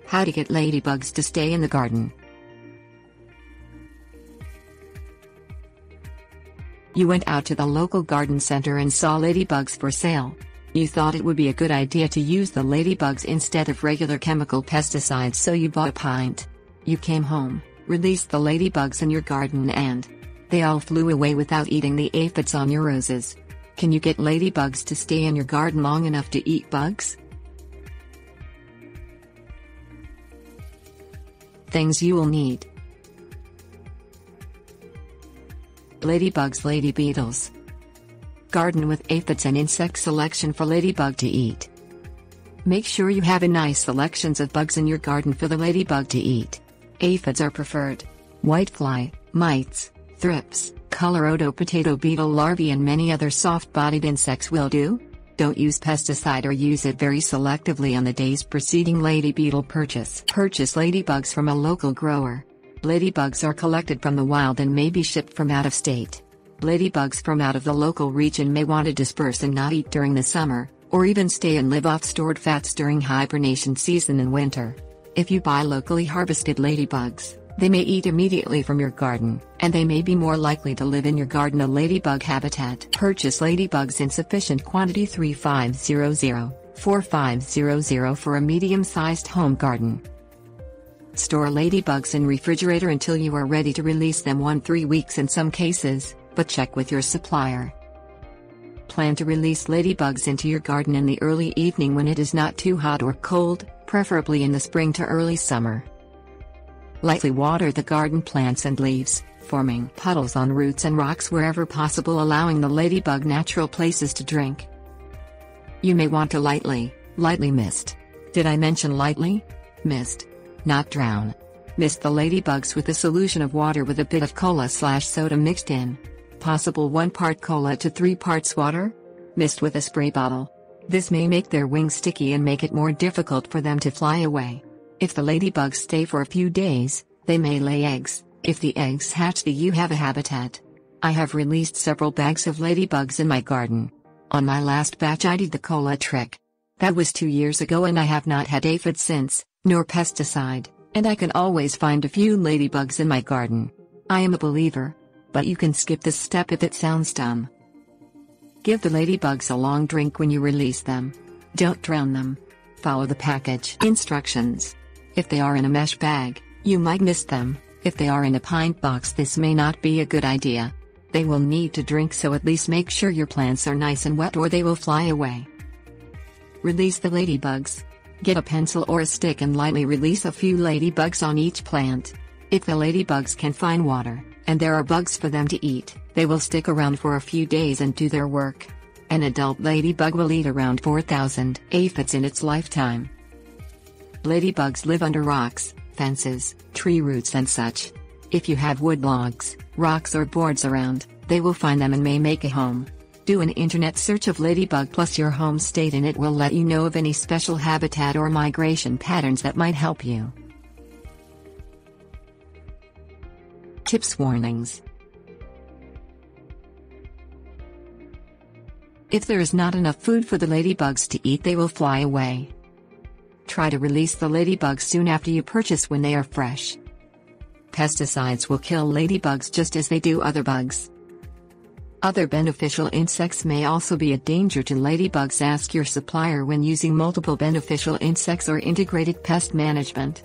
How to get ladybugs to stay in the garden. You went out to the local garden center and saw ladybugs for sale. You thought it would be a good idea to use the ladybugs instead of regular chemical pesticides, so you bought a pint. You came home, released the ladybugs in your garden, and they all flew away without eating the aphids on your roses. Can you get ladybugs to stay in your garden long enough to eat bugs? Things you will need: ladybugs, lady beetles. Garden with aphids and insect selection for ladybug to eat. Make sure you have a nice selections of bugs in your garden for the ladybug to eat. Aphids are preferred: whitefly, mites, thrips, colorado potato beetle larvae, and many other soft-bodied insects will do. Don't use pesticide or use it very selectively on the days preceding lady beetle purchase. Purchase ladybugs from a local grower. Ladybugs are collected from the wild and may be shipped from out of state. Ladybugs from out of the local region may want to disperse and not eat during the summer, or even stay and live off stored fats during hibernation season in winter. If you buy locally harvested ladybugs, they may eat immediately from your garden, and they may be more likely to live in your garden, a ladybug habitat. Purchase ladybugs in sufficient quantity 3500-4500 for a medium-sized home garden. Store ladybugs in refrigerator until you are ready to release them, 1-3 weeks in some cases, but check with your supplier. Plan to release ladybugs into your garden in the early evening when it is not too hot or cold, preferably in the spring to early summer. Lightly water the garden plants and leaves, forming puddles on roots and rocks wherever possible, allowing the ladybug natural places to drink. You may want to lightly mist. Did I mention lightly? Mist. Not drown. Mist the ladybugs with a solution of water with a bit of cola/soda mixed in. Possible 1 part cola to 3 parts water. Mist with a spray bottle. This may make their wings sticky and make it more difficult for them to fly away. If the ladybugs stay for a few days, they may lay eggs. If the eggs hatch, you have a habitat. I have released several bags of ladybugs in my garden. On my last batch I did the cola trick. That was 2 years ago, and I have not had aphids since, nor pesticide, and I can always find a few ladybugs in my garden. I am a believer, but you can skip this step if it sounds dumb. Give the ladybugs a long drink when you release them. Don't drown them. Follow the package instructions. If they are in a mesh bag, you might miss them. If they are in a pint box, this may not be a good idea. They will need to drink, so at least make sure your plants are nice and wet or they will fly away. Release the ladybugs. Get a pencil or a stick and lightly release a few ladybugs on each plant. If the ladybugs can find water, and there are bugs for them to eat, they will stick around for a few days and do their work. An adult ladybug will eat around 4,000 aphids in its lifetime. Ladybugs live under rocks, fences, tree roots and such. If you have wood logs, rocks or boards around, they will find them and may make a home. Do an internet search of ladybug plus your home state and it will let you know of any special habitat or migration patterns that might help you. Tips, warnings. If there is not enough food for the ladybugs to eat, they will fly away. Try to release the ladybugs soon after you purchase when they are fresh. Pesticides will kill ladybugs just as they do other bugs. Other beneficial insects may also be a danger to ladybugs. Ask your supplier when using multiple beneficial insects or integrated pest management.